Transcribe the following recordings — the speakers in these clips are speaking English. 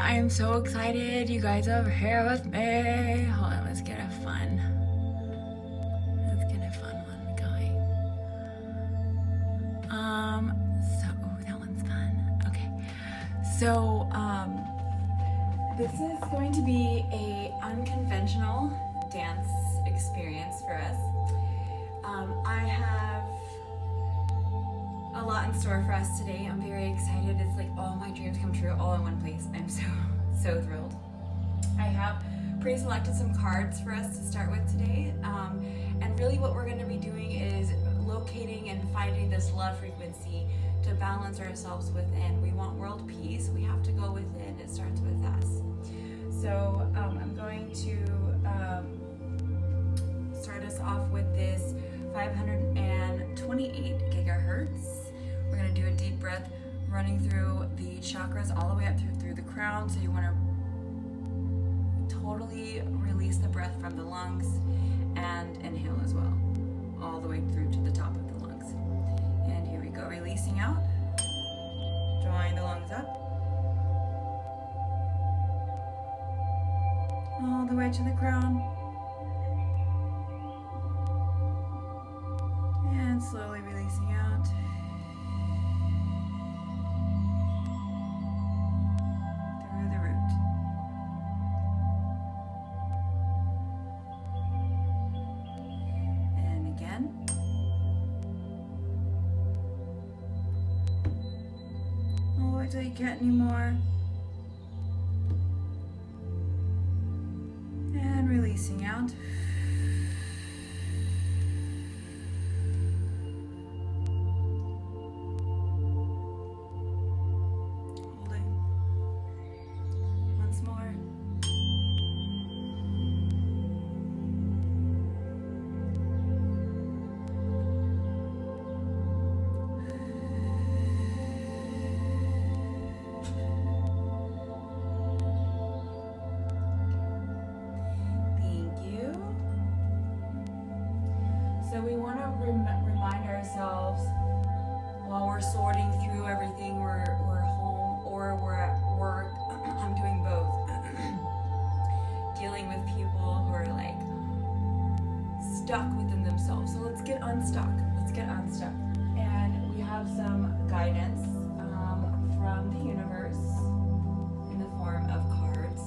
I am so excited you guys are here with me. Hold on, let's get a fun one going. That one's fun. Okay. So, this is going to be a unconventional dance experience for us. I have a lot in store for us today. I'm very excited. It's like all my dreams come true all in one place. I'm so thrilled. I have pre-selected some cards for us to start with today. And really what we're going to be doing is locating and finding this love frequency to balance ourselves within. We want world peace. We have to go within. It starts with us. So I'm going to start us off with this 528 gigahertz. We're going to do a deep breath running through the chakras all the way up through the crown. So you want to totally release the breath from the lungs and inhale as well, all the way through to the top of the lungs. And here we go, releasing out, drawing the lungs up, all the way to the crown. And slowly releasing out. Through the root. And again. All the way till you can't anymore. And releasing out. So we want to remind ourselves while we're sorting through everything, we're home or we're at work. I'm doing both. Dealing with people who are like stuck within themselves. So let's get unstuck. And we have some guidance from the universe in the form of cards.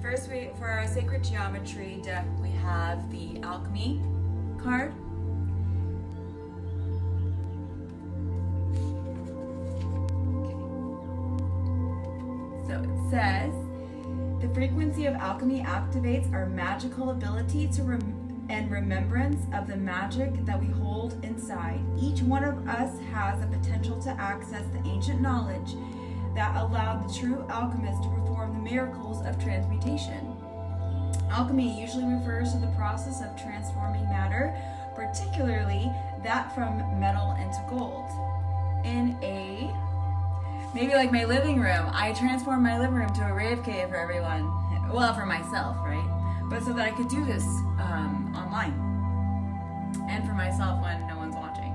First, for our sacred geometry deck, we have the alchemy card. Okay. So it says, the frequency of alchemy activates our magical ability to and remembrance of the magic that we hold inside. Each one of us has the potential to access the ancient knowledge that allowed the true alchemist to perform the miracles of transmutation. Alchemy usually refers to the process of transforming matter, particularly that from metal into gold. Maybe like my living room, I transformed my living room to a rave cave for everyone. Well, for myself, right? But so that I could do this online. And for myself when no one's watching.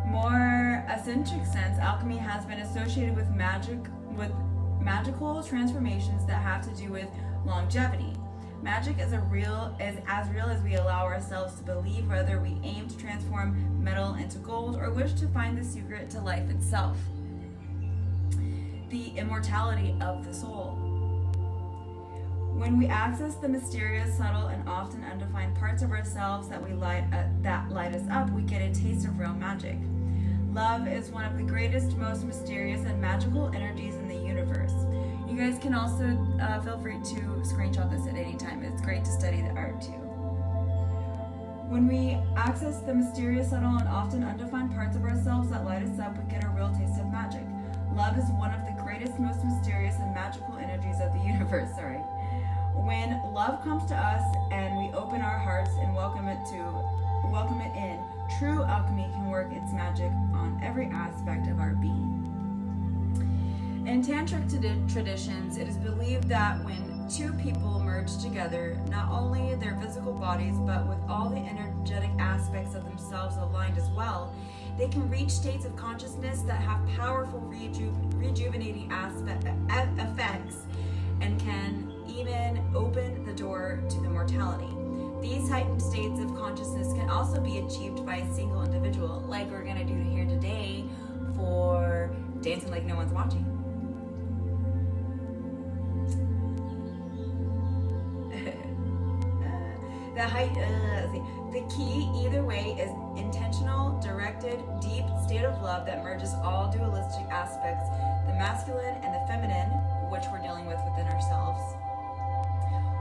More eccentric sense, alchemy has been associated with magical transformations that have to do with longevity. Magic is as real as we allow ourselves to believe, whether we aim to transform metal into gold or wish to find the secret to life itself. The immortality of the soul. When we access the mysterious, subtle, and often undefined parts of ourselves that light us up, we get a taste of real magic. Love is one of the greatest, most mysterious, and magical energies in the universe. You guys can also feel free to screenshot this at any time. It's great to study the art too. When we access the mysterious, subtle, and often undefined parts of ourselves that light us up, we get a real taste of magic. Love is one of the greatest, most mysterious, and magical energies of the universe. When love comes to us and we open our hearts and welcome it in, true alchemy can work its magic on every aspect of our being. In tantric traditions, it is believed that when two people merge together, not only their physical bodies, but with all the energetic aspects of themselves aligned as well, They can reach states of consciousness that have powerful rejuvenating effects and can even open the door to immortality. These heightened states of consciousness can also be achieved by a single individual, like we're going to do here today for Dancing Like No One's Watching. The key either way is intentional, directed, deep state of love that merges all dualistic aspects, the masculine and the feminine, which we're dealing with within ourselves,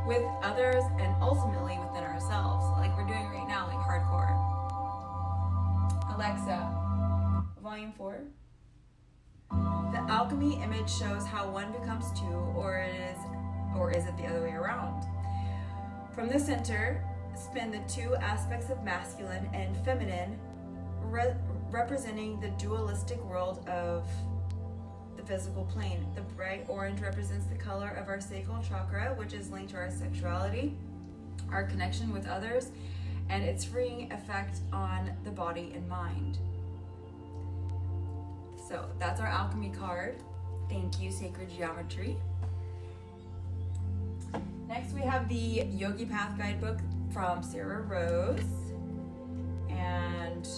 with others, and ultimately within ourselves, like we're doing right now, like hardcore. Alexa, volume 4. The alchemy image shows how one becomes two, or is it the other way around? From the center, spin the two aspects of masculine and feminine, representing the dualistic world of the physical plane. The bright orange represents the color of our sacral chakra, which is linked to our sexuality, our connection with others, and its freeing effect on the body and mind. So that's our alchemy card. Thank you, Sacred Geometry. Next we have the Yogi Path Guidebook from Sarah Rose, and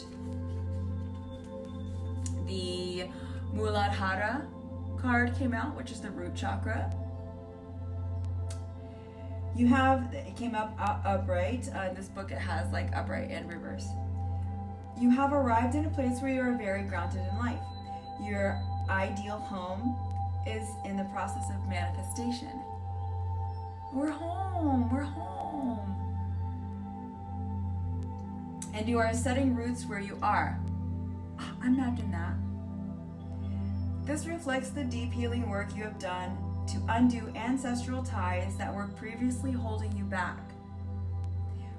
the Muladhara card came out, which is the root chakra. You have, it came up upright. In this book it has like upright and reverse. You have arrived in a place where you are very grounded in life. Your ideal home is in the process of manifestation. We're home, we're home. And you are setting roots where you are. Imagine that. This reflects the deep healing work you have done to undo ancestral ties that were previously holding you back.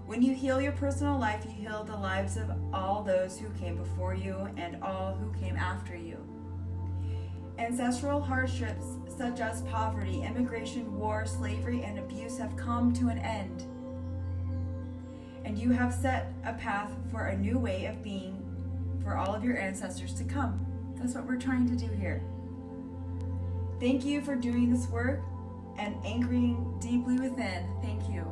When you heal your personal life, you heal the lives of all those who came before you and all who came after you. Ancestral hardships such as poverty, immigration, war, slavery, and abuse have come to an end. And you have set a path for a new way of being for all of your ancestors to come. That's what we're trying to do here. Thank you for doing this work and anchoring deeply within. Thank you.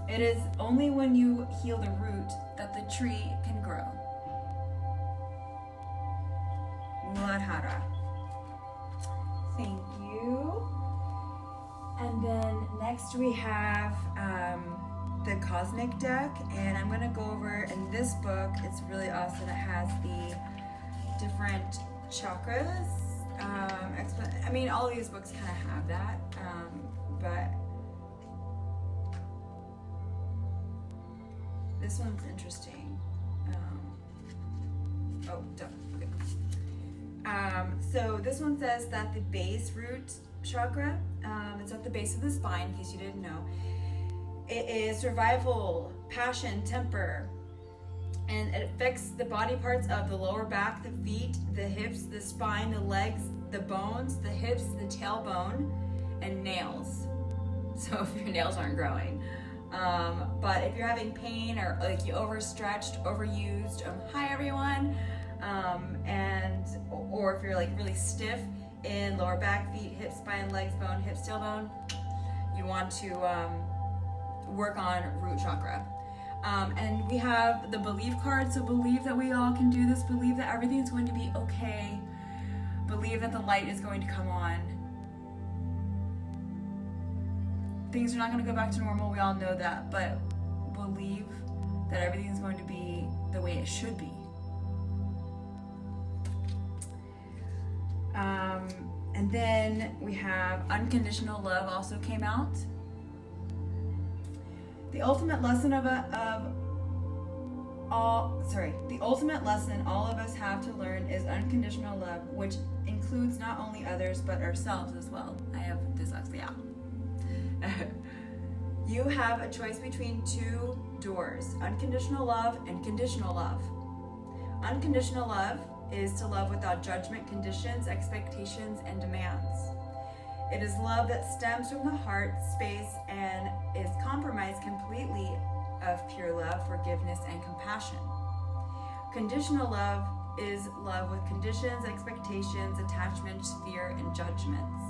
It is only when you heal the root that the tree can grow. Muladhara. Thank you. And then next we have the Cosmic Deck, and I'm going to go over, in this book, it's really awesome. It has the different chakras. I mean, all of these books kind of have that, but this one's interesting. So this one says that the base root chakra, it's at the base of the spine, in case you didn't know. It is survival, passion, temper, and it affects the body parts of the lower back, the feet, the hips, the spine, the legs, the bones, the hips, the tailbone, and nails. So if your nails aren't growing. But if you're having pain or like you overstretched, overused, hi everyone, or if you're like really stiff in lower back, feet, hips, spine, legs, bone, hips, tailbone, you want to work on root chakra. And we have the belief card, so believe that we all can do this, believe that everything's going to be okay, believe that the light is going to come on. Things are not going to go back to normal, we all know that, but believe that everything is going to be the way it should be. And then we have Unconditional Love also came out. The ultimate lesson the ultimate lesson all of us have to learn is unconditional love, which includes not only others but ourselves as well. I have dyslexia. You have a choice between two doors: unconditional love and conditional love. Unconditional love is to love without judgment, conditions, expectations, and demands. It is love that stems from the heart space and is comprised completely of pure love, forgiveness, and compassion. Conditional love is love with conditions, expectations, attachments, fear, and judgments.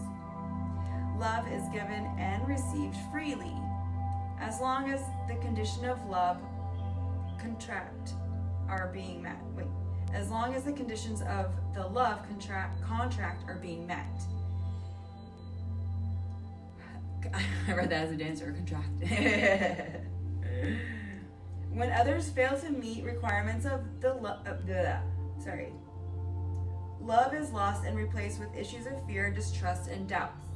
Love is given and received freely, as long as the condition of love contract are being met. As long as the conditions of the love contract are being met. I read that as a dancer, contract. When others fail to meet requirements of the love is lost and replaced with issues of fear, distrust, and doubts.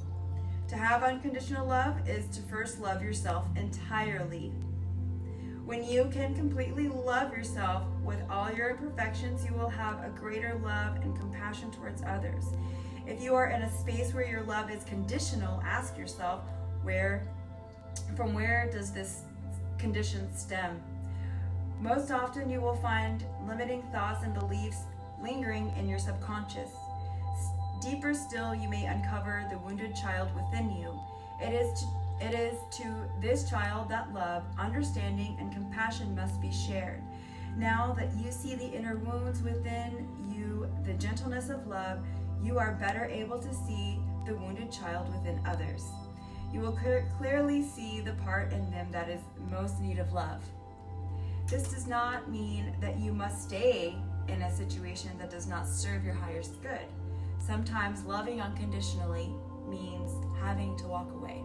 To have unconditional love is to first love yourself entirely. When you can completely love yourself with all your imperfections, you will have a greater love and compassion towards others. If you are in a space where your love is conditional, ask yourself, from where does this condition stem? Most often you will find limiting thoughts and beliefs lingering in your subconscious. Deeper still, you may uncover the wounded child within you. It is to this child that love, understanding, and compassion must be shared. Now that you see the inner wounds within you, the gentleness of love, you are better able to see the wounded child within others. You will clearly see the part in them that is most in need of love. This does not mean that you must stay in a situation that does not serve your highest good. Sometimes loving unconditionally means having to walk away.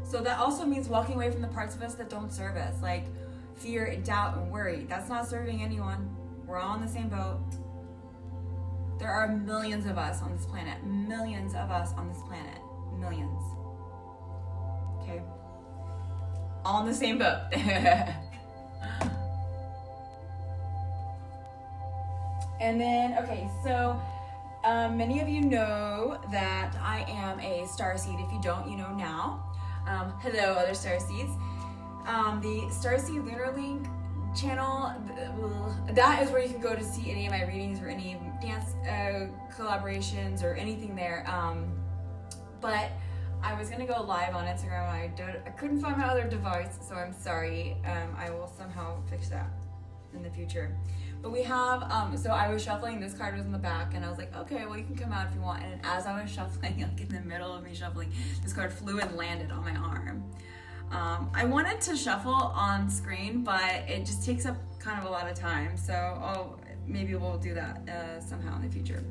So that also means walking away from the parts of us that don't serve us, like fear and doubt and worry. That's not serving anyone. We're all in the same boat. There are millions of us on this planet. Millions of us on this planet. Millions. Okay? All in the same boat. And then, okay, so many of you know that I am a starseed. If you don't, you know now. Hello, other starseeds. The Starseed Lunar Link channel, that is where you can go to see any of my readings or any dance collaborations or anything there. But I was gonna go live on Instagram. I couldn't find my other device, so I'm sorry. I will somehow fix that in the future. But we have, so I was shuffling, this card was in the back, and I was like, okay, well, you can come out if you want. And as I was shuffling, like in the middle of me shuffling, this card flew and landed on my arm. I wanted to shuffle on screen, but it just takes up kind of a lot of time. So maybe we'll do that somehow in the future.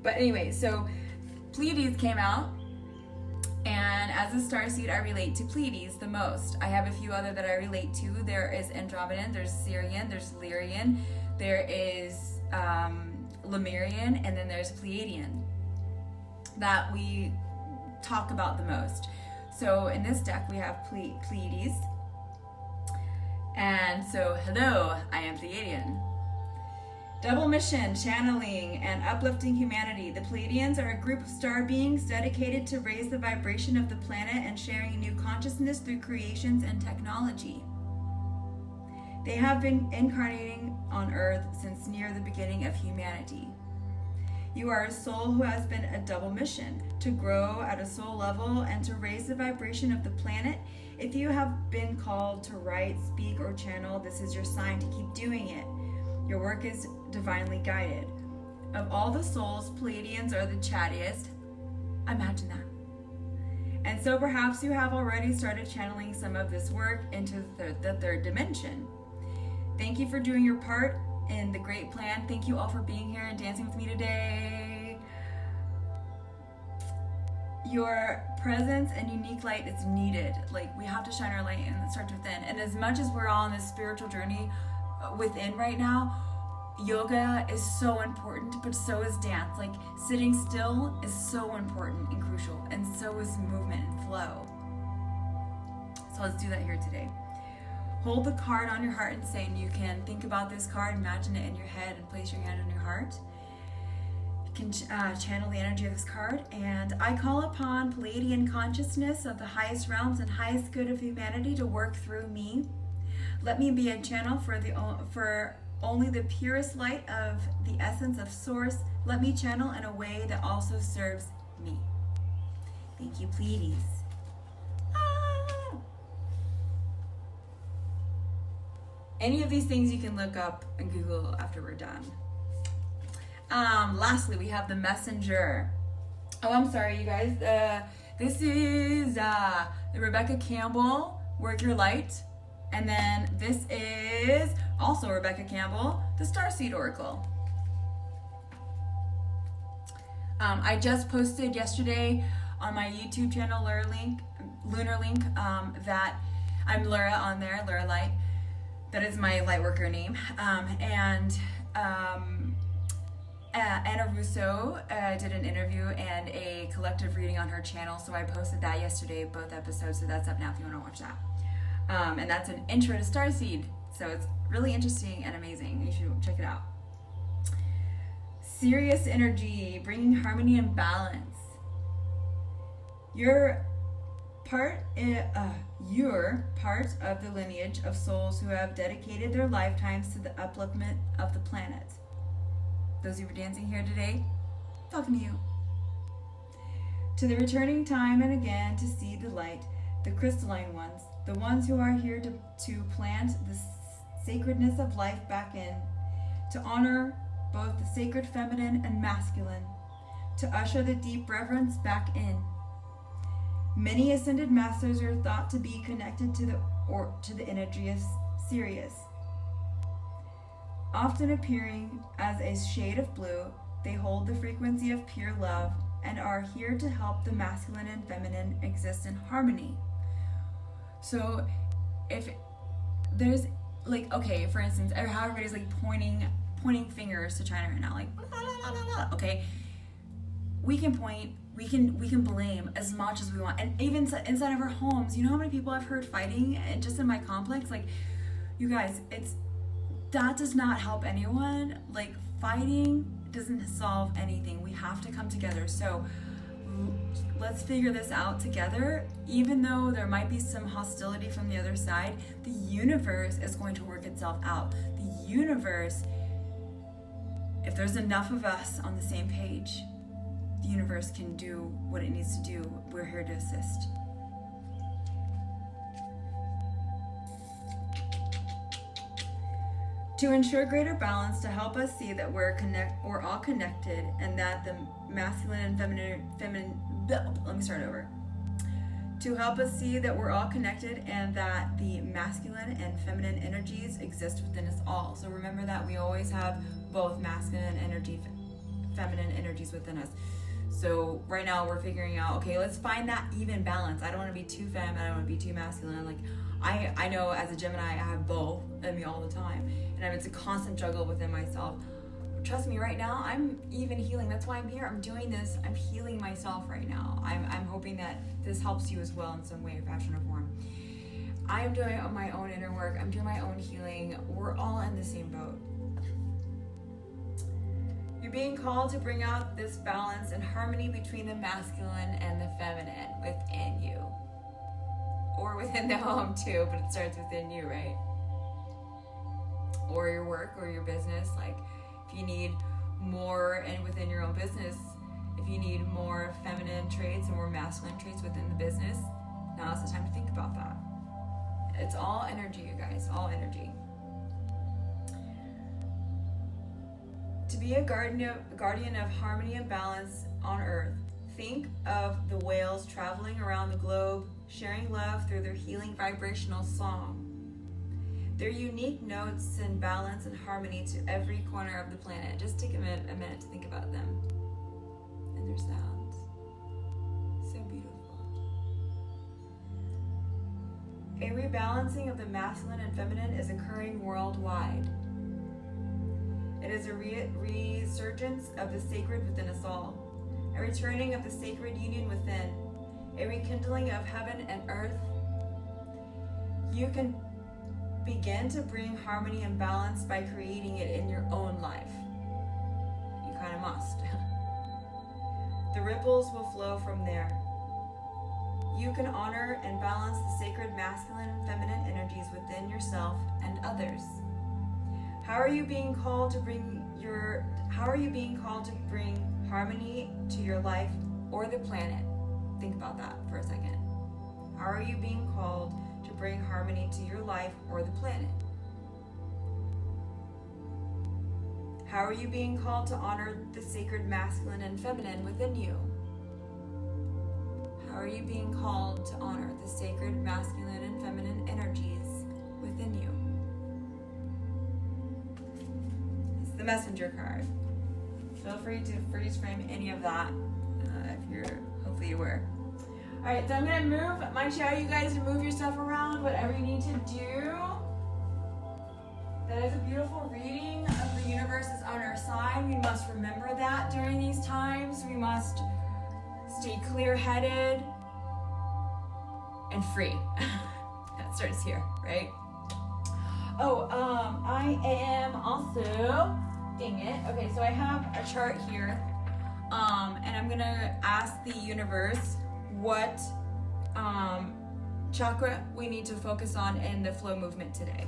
But anyway, so Pleiades came out. And as a starseed, I relate to Pleiades the most. I have a few other that I relate to. There is Andromedan, there's Sirian, there's Lyrian, there is Lemurian, and then there's Pleiadian that we talk about the most. So in this deck, we have Pleiades. And so, hello, I am Pleiadian. Double mission, channeling, and uplifting humanity. The Pleiadians are a group of star beings dedicated to raise the vibration of the planet and sharing new consciousness through creations and technology. They have been incarnating on Earth since near the beginning of humanity. You are a soul who has been a double mission, to grow at a soul level and to raise the vibration of the planet. If you have been called to write, speak, or channel, this is your sign to keep doing it. Your work is divinely guided. Of all the souls, Pleiadians are the chattiest. Imagine that. And so perhaps you have already started channeling some of this work into the third dimension. Thank you for doing your part in the great plan. Thank you all for being here and dancing with me today. Your presence and unique light is needed. Like, we have to shine our light and it starts within. And as much as we're all on this spiritual journey within right now, yoga is so important, but so is dance. Like, sitting still is so important and crucial, and so is movement and flow. So let's do that here today. Hold the card on your heart and say, and you can think about this card, imagine it in your head, and place your hand on your heart. You can channel the energy of this card. And I call upon Pleiadian consciousness of the highest realms and highest good of humanity to work through me. Let me be a channel for only the purest light of the essence of Source. Let me channel in a way that also serves me. Thank you, Pleiades. Any of these things you can look up and Google after we're done. Lastly, we have the messenger. Oh, I'm sorry, you guys. This is Rebecca Campbell, Work Your Light. And then this is also Rebecca Campbell, the Starseed Oracle. I just posted yesterday on my YouTube channel, Lunar Link, that I'm Laura on there, Laura Light. That is my Lightworker name. Anna Russo did an interview and a collective reading on her channel, so I posted that yesterday, both episodes, so that's up now if you want to watch that. And that's an intro to Starseed, so it's really interesting and amazing. You should check it out. Sirius energy, bringing harmony and balance. You're part of the lineage of souls who have dedicated their lifetimes to the upliftment of the planet. Those who were dancing here today, talking to you. To the returning time and again to see the light, the crystalline ones, the ones who are here to plant the sacredness of life back in, to honor both the sacred feminine and masculine, to usher the deep reverence back in. Many ascended masters are thought to be connected to the energy of Sirius. Often appearing as a shade of blue, they hold the frequency of pure love and are here to help the masculine and feminine exist in harmony. So if there's like, okay, for instance, how everybody's like pointing fingers to China right now, like, la, la, la, la, okay, we can point, we can blame as much as we want. And even inside of our homes, you know how many people I've heard fighting and just in my complex? Like, you guys, that does not help anyone. Like, fighting doesn't solve anything. We have to come together. So let's figure this out together. Even though there might be some hostility from the other side, the universe is going to work itself out. The universe, if there's enough of us on the same page, the universe can do what it needs to do. We're here to assist. To ensure greater balance, to help us see that we're all connected, and that the masculine and feminine. Let me start over. To help us see that we're all connected, and that the masculine and feminine energies exist within us all. So remember that we always have both masculine energy, feminine energies within us. So right now we're figuring out, okay, let's find that even balance. I don't want to be too feminine, I don't want to be too masculine. Like, I know as a Gemini, I have both in me all the time. And it's a constant struggle within myself. Trust me, right now, I'm even healing. That's why I'm here. I'm doing this. I'm healing myself right now. I'm hoping that this helps you as well in some way, fashion, or form. I'm doing my own inner work. I'm doing my own healing. We're all in the same boat. You're being called to bring out this balance and harmony between the masculine and the feminine within you. Or within the home too, but it starts within you, right? Or your work or your business. Like, if you need more, and within your own business, if you need more feminine traits and more masculine traits within the business, now's the time to think about that. It's all energy, you guys, all energy. To be a guardian of harmony and balance on Earth, think of the whales traveling around the globe, sharing love through their healing vibrational song. Their unique notes send balance and harmony to every corner of the planet. Just take a minute to think about them and their sounds. So beautiful. A rebalancing of the masculine and feminine is occurring worldwide. It is a resurgence of the sacred within us all, a returning of the sacred union within, a rekindling of heaven and earth. You can begin to bring harmony and balance by creating it in your own life. You kind of must. The ripples will flow from there. You can honor and balance the sacred masculine and feminine energies within yourself and others. How are you being called to bring harmony to your life or the planet? Think about that for a second. How are you being called to bring harmony to your life or the planet? How are you being called to honor the sacred masculine and feminine within you? How are you being called to honor the sacred masculine and feminine energies within you? It's the messenger card. Feel free to freeze frame any of that if you're hopefully aware. All right, so I'm gonna move my chair, you guys, to move your stuff around, whatever you need to do. That is a beautiful reading of the universe is on our side. We must remember that during these times. We must stay clear-headed and free. That starts here, right? Oh, I am also, dang it. Okay, so I have a chart here, and I'm gonna ask the universe what chakra we need to focus on in the flow movement today.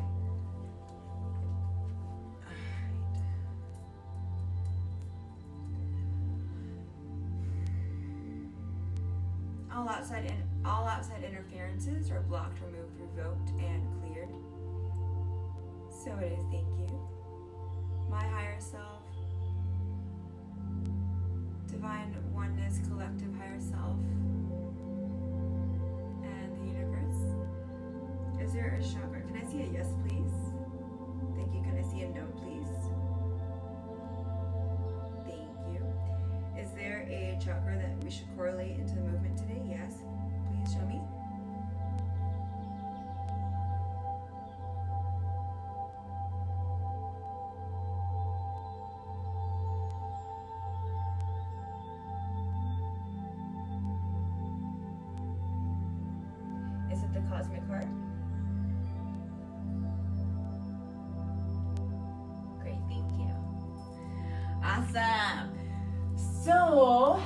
All outside interferences are blocked, removed, revoked, and cleared. So it is, thank you. My higher self, divine oneness, collective higher self, and the universe. Is there a chakra? Can I see a yes, please? Thank you. Can I see a no, please? Thank you. Is there a chakra that we should correlate into the movement today? Yes. Please show me. Is it the cosmic heart? Great, thank you. Awesome. So,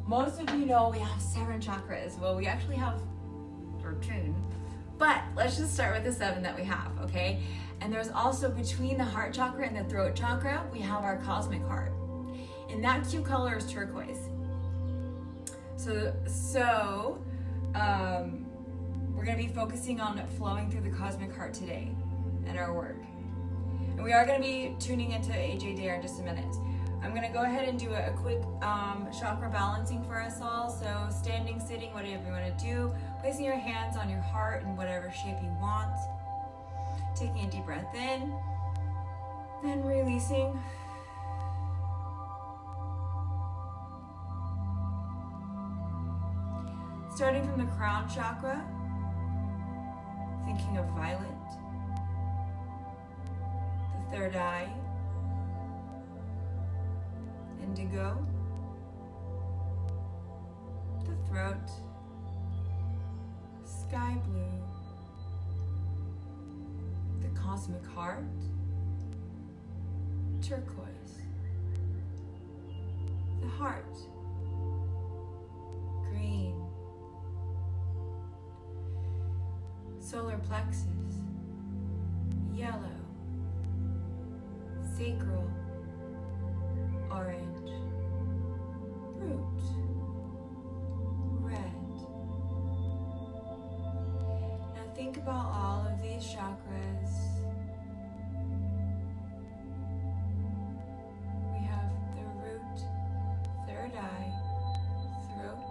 most of you know we have 7 chakras. Well, we actually have 13, but let's just start with the 7 that we have, okay? And there's also between the heart chakra and the throat chakra, we have our cosmic heart. And that cute color is turquoise. So we're gonna be focusing on flowing through the cosmic heart today in our work. And we are gonna be tuning into AJ Dare in just a minute. I'm gonna go ahead and do a quick chakra balancing for us all. So standing, sitting, whatever you wanna do. Placing your hands on your heart in whatever shape you want. Taking a deep breath in, then releasing. Starting from the crown chakra, thinking of violet, the third eye, indigo, the throat, sky blue, the cosmic heart, turquoise, the heart, green, solar plexus, yellow, sacral, orange, root, red. Now think about all of these chakras. We have the root, third eye, throat,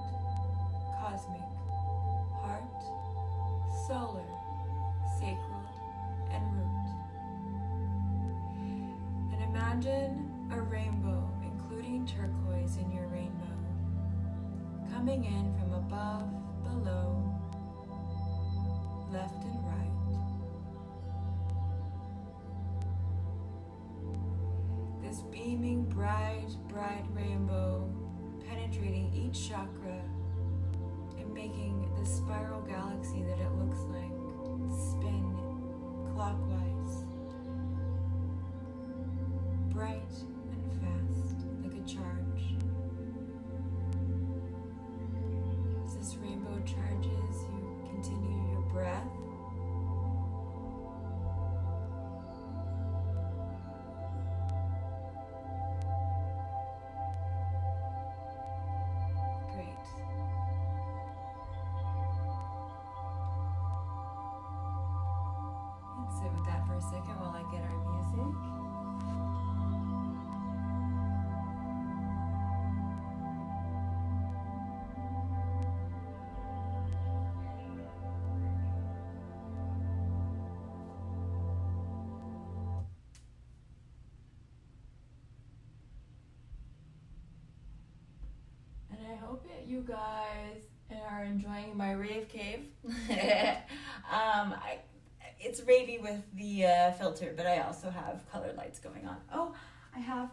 cosmic, heart, solar, sacral, and root. And imagine a rainbow, including turquoise in your rainbow, coming in from above, below, left and right. This beaming, bright, bright rainbow penetrating each chakra and making the spiral galaxy that it looks like spin clockwise, bright and fast, like a charge. As this rainbow charges, you continue your breath. Great. And sit with that for a second while I get our music. hope that you guys are enjoying my rave cave. It's ravey with the filter, but I also have colored lights going on. Oh, I have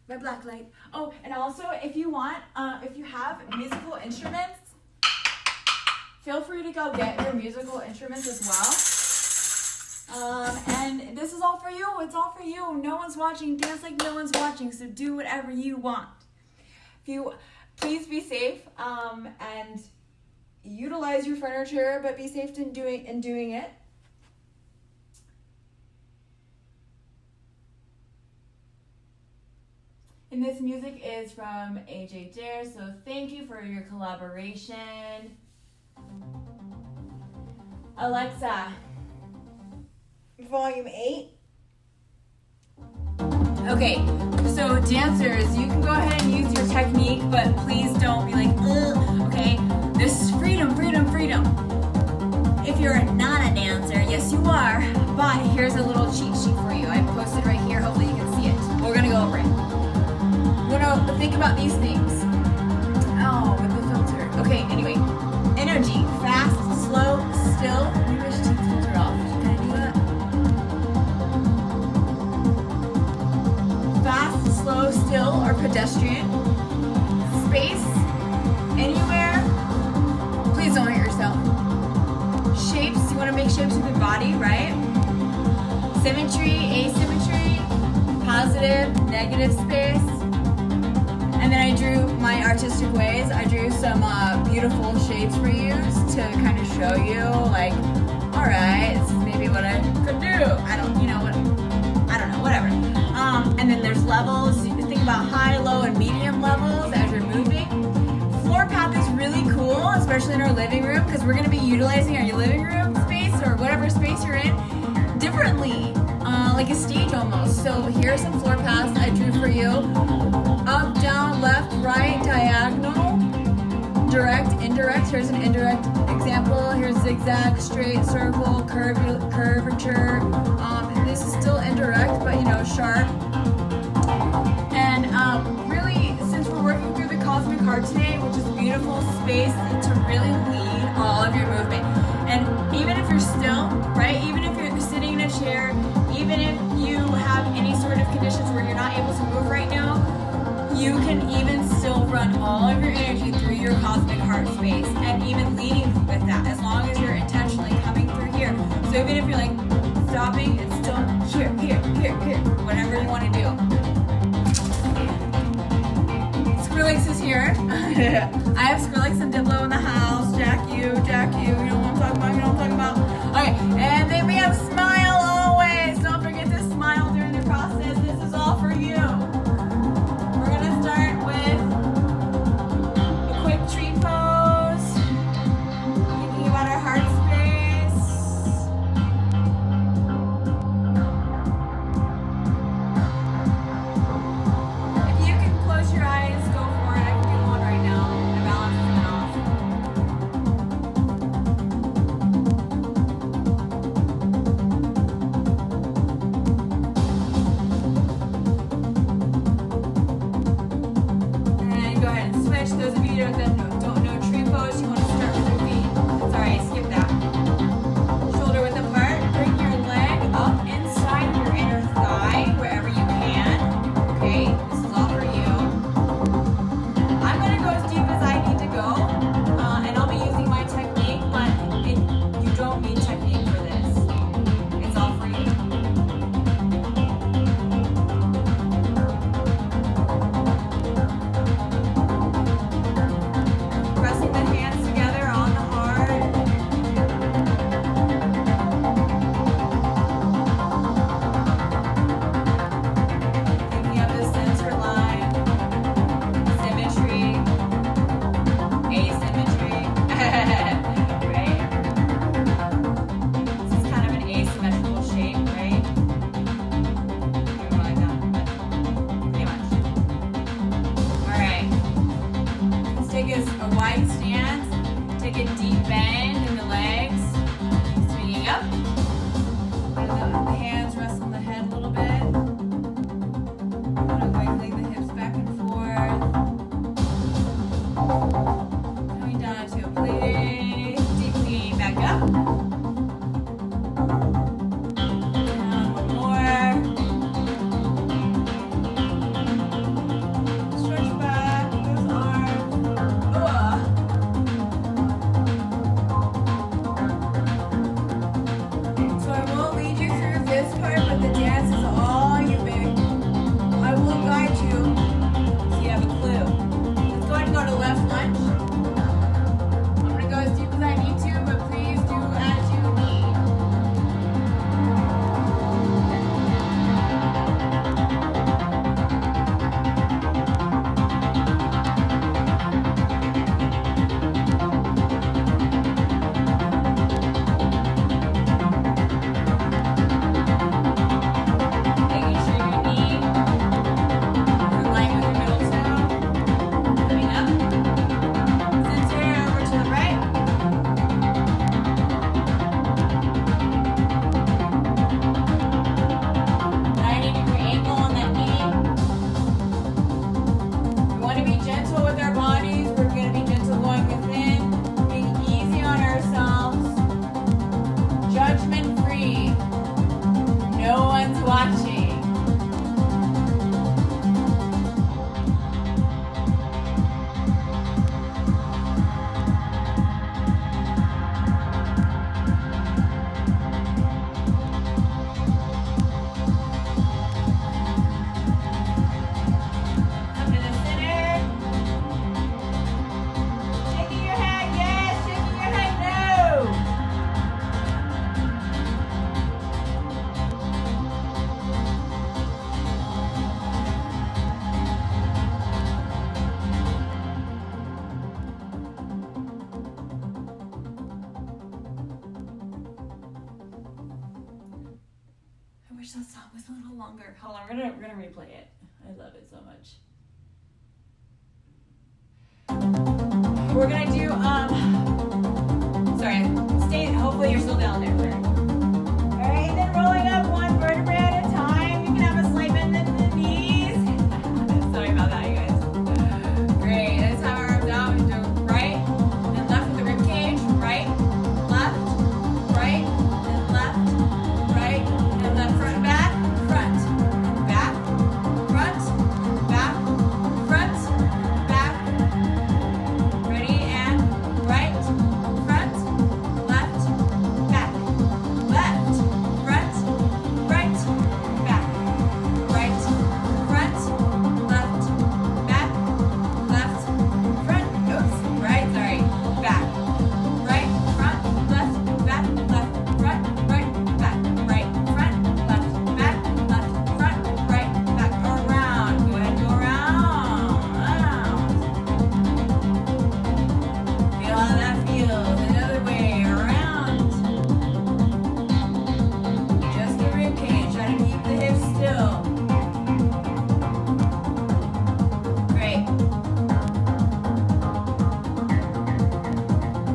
my black light. Oh, and also if you want, if you have musical instruments, feel free to go get your musical instruments as well. And this is all for you. It's all for you. No one's watching. Dance like no one's watching. So do whatever you want. Please be safe. And utilize your furniture, but be safe in doing it. And this music is from AJ Dare, so thank you for your collaboration. Alexa, volume 8. Okay, so dancers, you can go ahead and use your technique, but please don't be like, ugh, okay? This is freedom, freedom, freedom. If you're not a dancer, yes you are, but here's a little cheat sheet for you. I posted right here, hopefully you can see it. We're gonna go over it. We're gonna think about these things. Oh, with the filter. Okay, anyway. Energy, fast, slow, still. Maybe I should take the filter off. Can I do that? Fast, slow, still, or pedestrian. Space, anywhere. Please don't hurt yourself. Shapes, you want to make shapes with your body, right? Symmetry, asymmetry, positive, negative space. And then I drew my artistic ways. I drew some beautiful shapes for you to kind of show you, like, all right, this is maybe what I could do. I don't know, whatever. And then there's levels. You think about high, low, and medium levels as you're moving. Floor path is really cool, especially in our living room, because we're going to be utilizing our living room space or whatever space you're in differently, like a stage almost. So here are some floor paths I drew for you. Up, down, left, right, diagonal, direct, indirect. Here's an indirect example. Here's zigzag, straight, circle, curvature. This is still indirect, but sharp. And really, since we're working through the cosmic heart today, which is beautiful space to really lead all of your movement. And even if you're still, right? Even if you're sitting in a chair, even if you have any sort of conditions where you're not able to move right now, you can even still run all of your energy through your cosmic heart space and even leading with that, as long as you're intentionally coming through here. So even if you're like stopping, it's still here, whatever you want to do. Skrillex is here. I have Skrillex and Diplo in the house. Jack you, you know what I'm talking about, Okay, and then we have Smile always. Don't forget to smile during the process. This is all for you. Start with a quick tree pose, thinking about our heart space. If you can close your eyes, go for it. I can do one right now. My balance is off. work. Hold on, we're gonna replay it. I love it so much. We're gonna do sorry, stay, hopefully you're still down there. Alright, then rolling up one vertebrae at a time. You can have a slight bend in the knees. Sorry about that, you guys. Great, let's have our arms out. We do right, then left with the rib cage. Right, left, right, then left, right, and left, front, back, front, back, front, back, front, back. Ready, and right, front, left, back, left, front, right, back, right, front, left, back, left, front, oops, right, sorry, back, right, front, left, back, left, front, right, back, right, front, left, back, left, front, right, back, around, go ahead, go around. Feel how that feels, another way, around. Just the rib cage, try to keep the hips still. Great.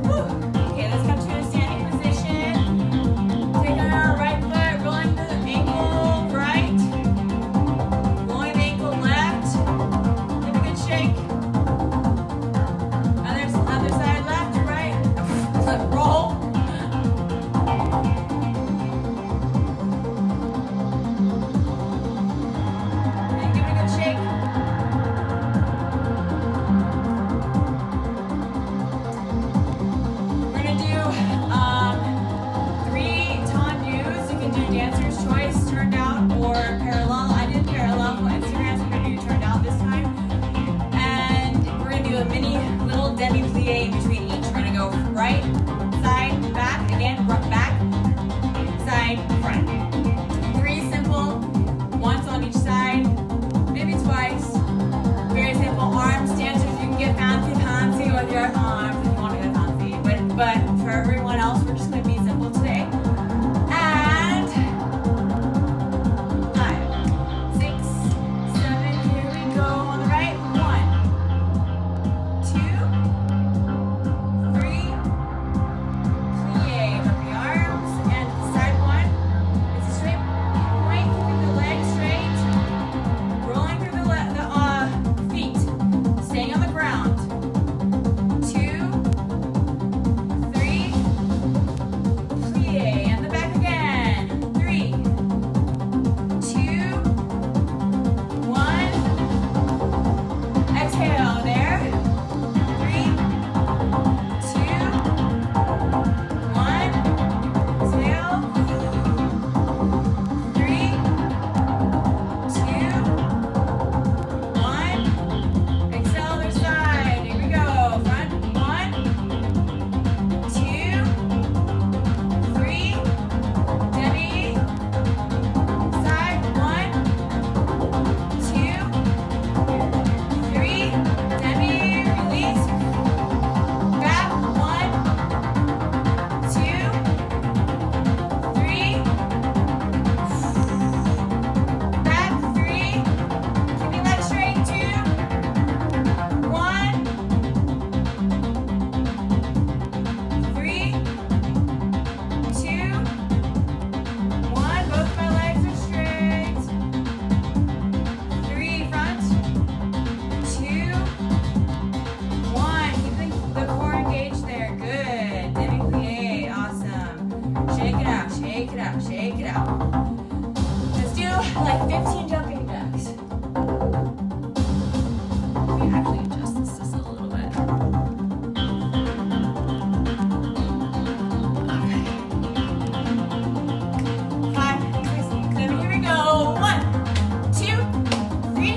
Woo. Okay, let's come to a standing position. Take our right foot, rolling the ankle right, rolling the ankle left. Give a good shake. Other side, left, right. Roll. And give it a good shake. We're gonna do 3 tendus. You can do dancer's choice, turned out, or parallel. I did parallel for Instagram, so we're gonna do turned out this time. And we're gonna do a mini little demi-plie between each. We're gonna go right, side, back, again, back, side, front. 3 simple, once on each side, maybe twice. Very simple. Arms, dancers, you can get fancy with your arms if you want to get fancy. But for everyone else, we're just gonna be simple today. And 5, 6, 7, here we go. On the right, 1, 2, 3, plie, from the arms, and side 1. It's a straight point, keeping the legs straight, rolling through the feet, staying on the ground. 2, 3, plie, and the back again. 3, 2, 1. Exhale there. 3, 2, 1. Exhale. 3, 2, 1. Exhale, other side. Here we go. Front, 1, 2, 3. Demi. Side, 1, 2, 3. Demi. Release. Back, 1, 2, 3. Back, 3. Keeping that straight, 2, 1. 3, 2, 1. Both my legs are straight. 3, front, 2, 1. Keeping the core engaged there. Good. Demi-plie. Awesome. Shake it out, shake it out, shake it out. Let's do like 15 jumping jacks. Let me actually adjust this just a little bit. Okay. 5, 6, 7, here we go. 1, 2, 3,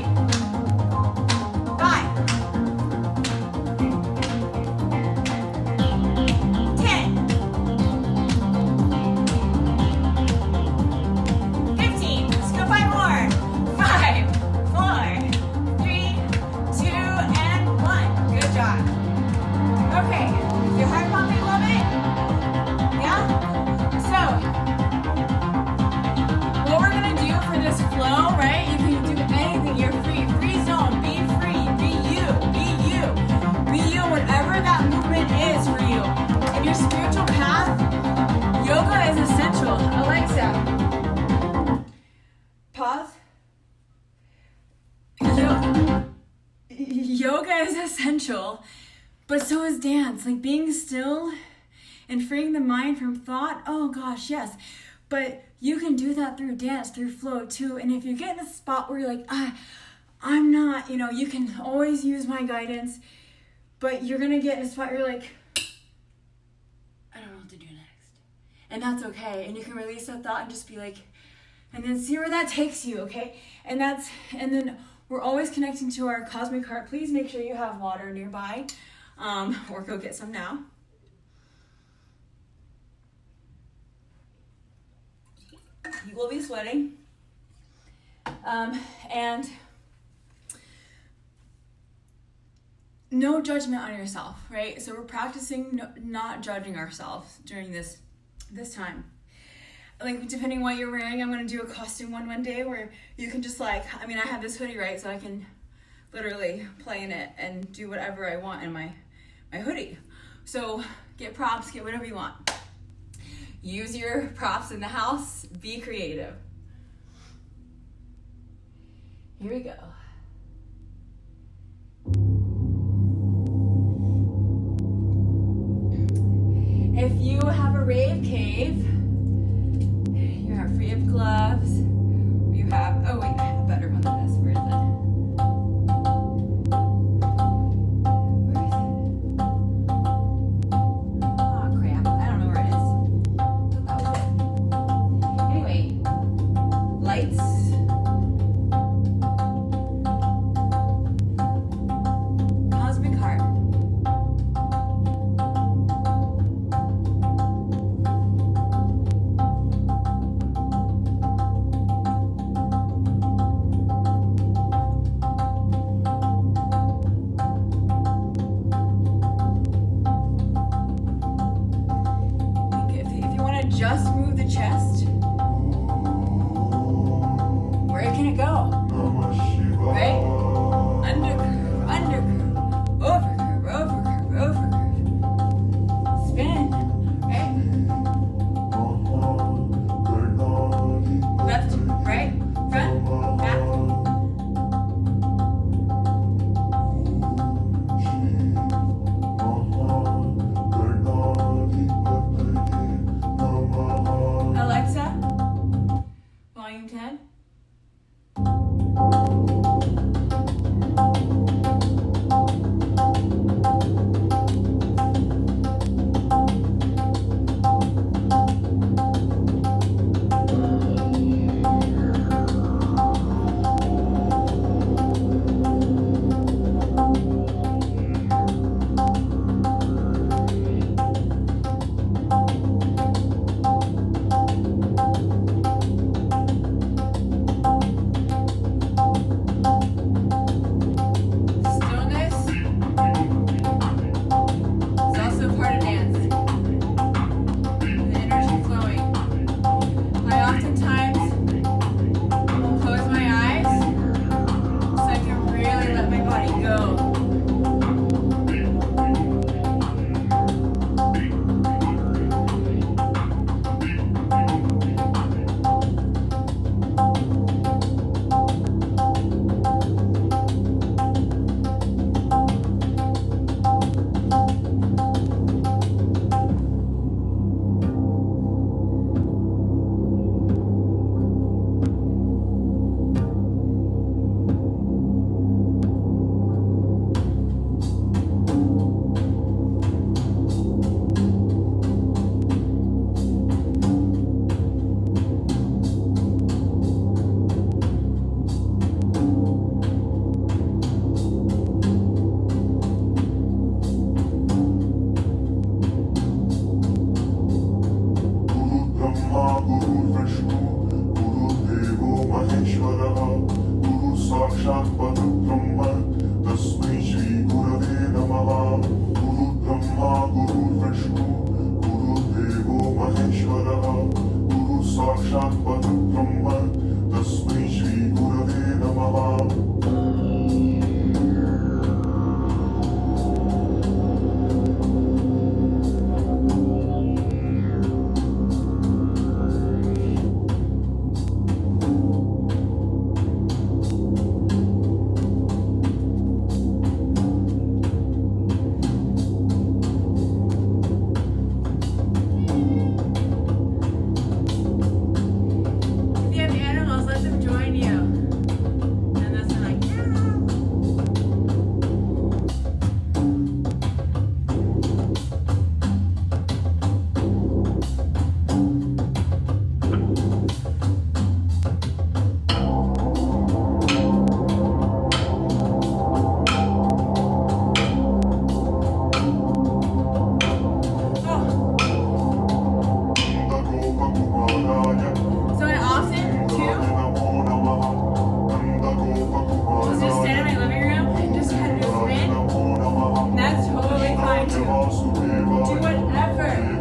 5, 10, 15. Let's go 5 more. yoga is essential, but so is dance. Like being still and freeing the mind from thought. Oh gosh, yes. But you can do that through dance, through flow too. And if you get in a spot where you're like, I'm not, you can always use my guidance, but you're going to get in a spot where you're like, I don't know what to do next. And that's okay. And you can release that thought and just be like, and then see where that takes you, okay? And then we're always connecting to our cosmic heart. Please make sure you have water nearby, or go get some now. You will be sweating. And no judgment on yourself, right? So we're practicing not judging ourselves during this time. Like, depending on what you're wearing, I'm going to do a costume one day where you can just I have this hoodie, right? So I can literally play in it and do whatever I want in my hoodie. So get props, get whatever you want. Use your props in the house, be creative. Here we go. If you have a Rave cave, you are free of gloves. You have, oh wait, I have a better one than this. Where is it? Where is it? Oh crap, I don't know where it is. That was it. Anyway, lights. Cosmic heart. Was just stand in my living room and just kind of do a spin. And that's totally fine too. Do whatever.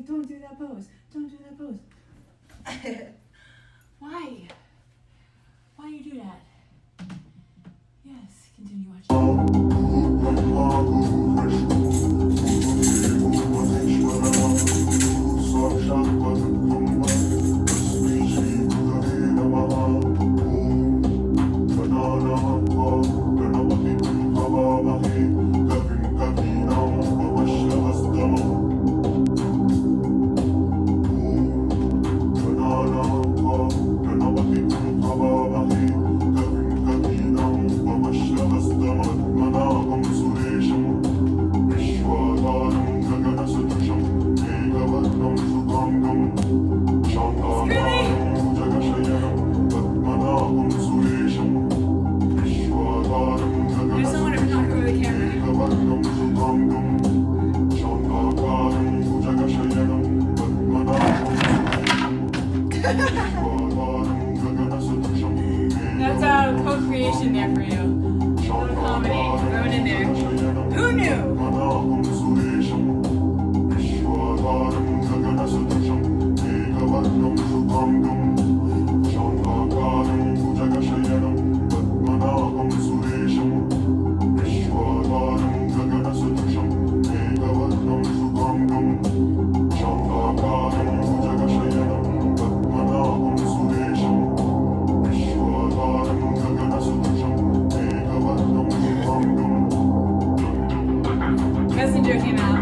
don't do that pose. Don't do that pose. Why? Why you do that? Yes, continue watching. That's a co-creation there for you. Little comedy thrown in there. Who knew? Messenger came out.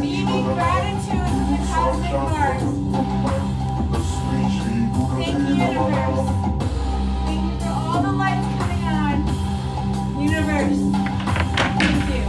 Beaming gratitude from the cosmic heart. Thank you, universe. Thank you for all the lights coming on. Universe, thank you.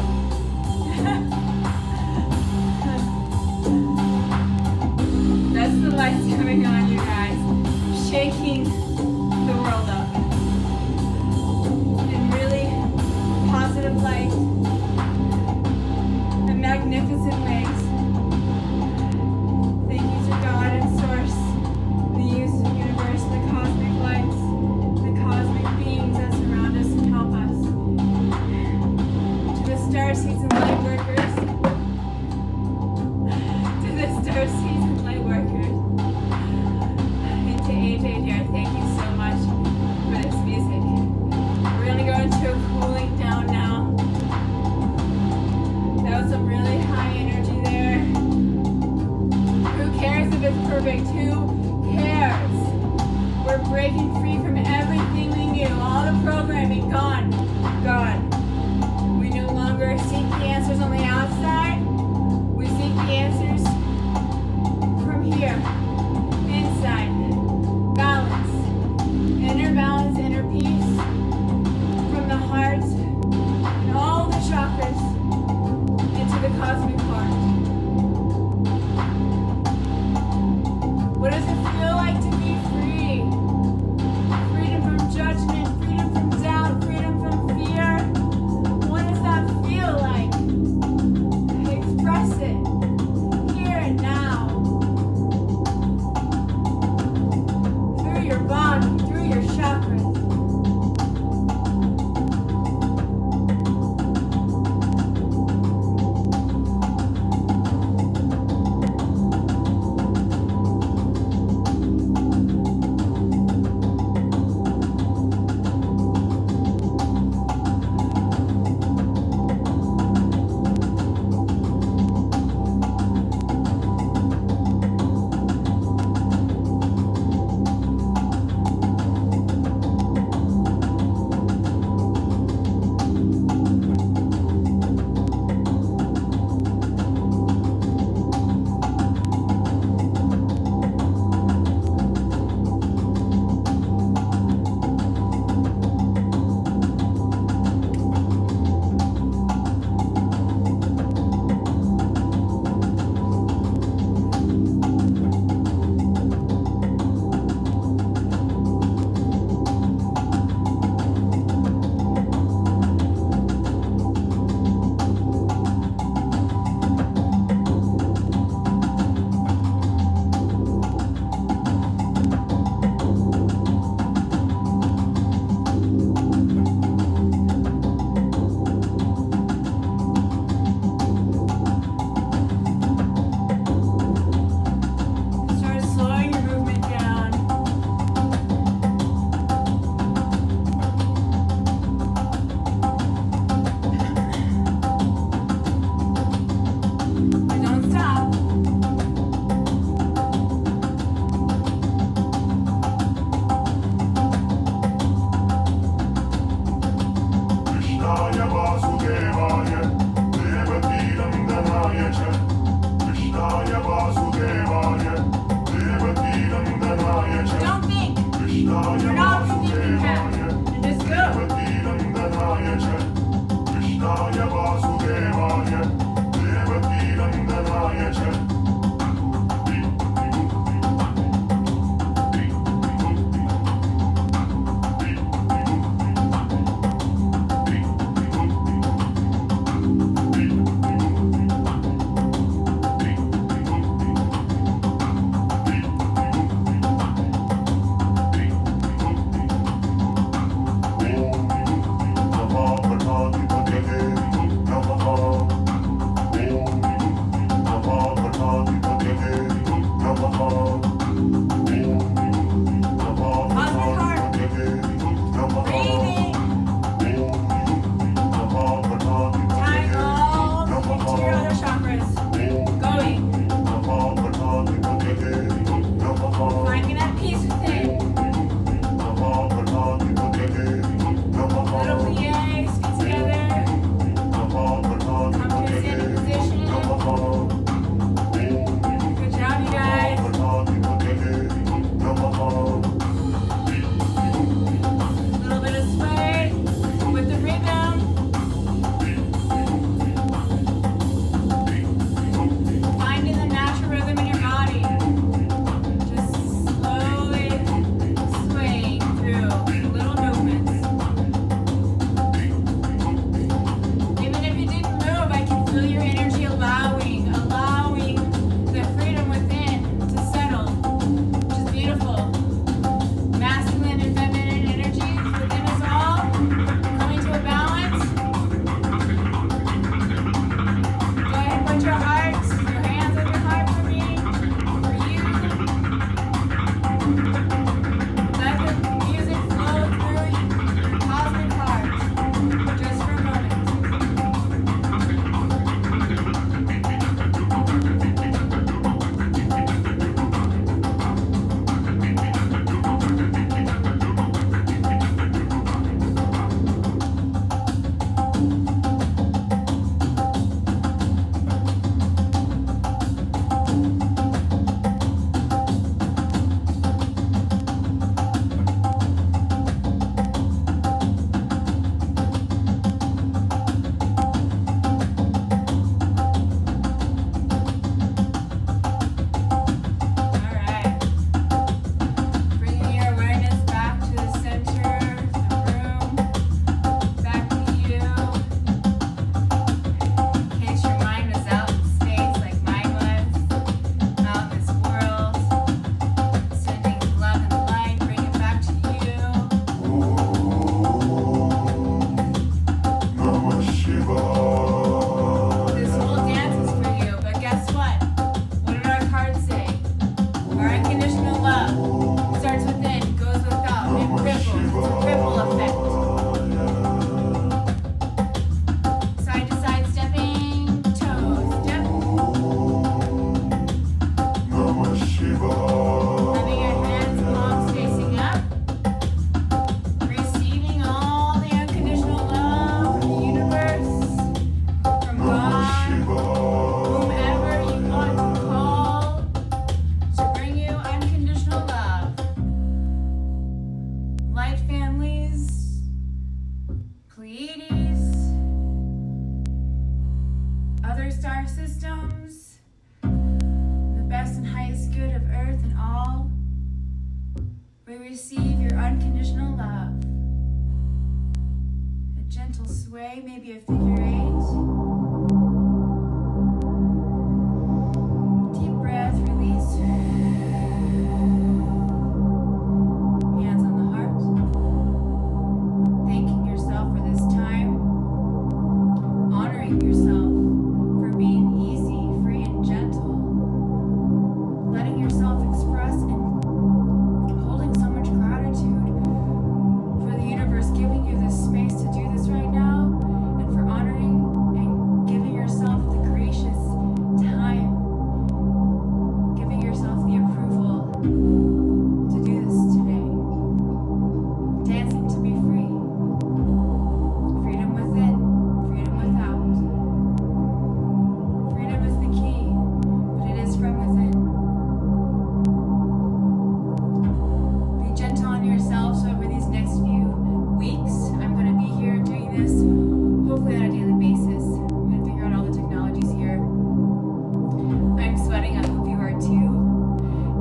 Finding that peace within. Little PAs, get together. Come to a standing position. Good job, you guys. A little bit of sway with the rhythm. Finding the natural rhythm in your body. Just slowly swaying through little movements. Even if you didn't move, I can feel your energy allowing the freedom within to settle, which is beautiful. Masculine and feminine energies within us all, coming to a balance. Go ahead, put your hearts, your hands on your heart for me, for you. Let the music flow through your cosmic heart, just for a moment. Alright. Bringing your awareness back to the center, the room, back to you. In case your mind was out in space like mine was, out in this world, sending love and light, bring it back to you. This whole dance is for you, but guess what? What did our cards say? Our unconditional love starts within, goes without, it ripples, it's a ripple effect. Side to side stepping, toe step. Having your hands palms facing up. Receiving all the unconditional love from the universe, from God, whomever you want to call to bring you unconditional love. Light families, Pleiades, other star systems, the best and highest good of Earth and all, we receive your unconditional love. A gentle sway, maybe a figure eight. Deep breath, release. Hands on the heart. Thanking yourself for this time. Honoring yourself for being easy, free, and gentle. Letting yourself express and holding so much gratitude for the universe giving you this space to do this right now, and for honoring and giving yourself the gracious time, giving yourself the approval to do this today. Dancing to be free. Freedom within, freedom without. Freedom is the key, but it is from within. Be gentle on yourselves over these next few weeks. I'm going to be here doing this hopefully on a daily basis. I'm going to figure out all the technologies here. I'm sweating. I hope you are too.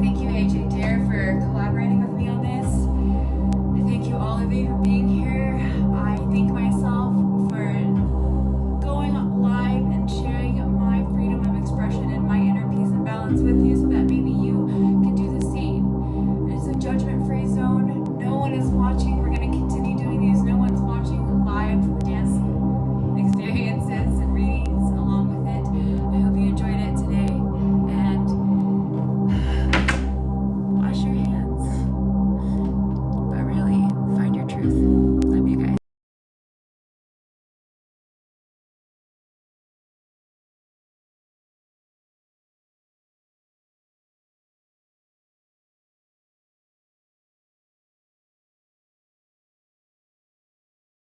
Thank you, AJ Dare, for collaborating with me on this. Thank you, all of you, for being here. I thank myself for going live and sharing my freedom of expression and my inner peace and balance with you.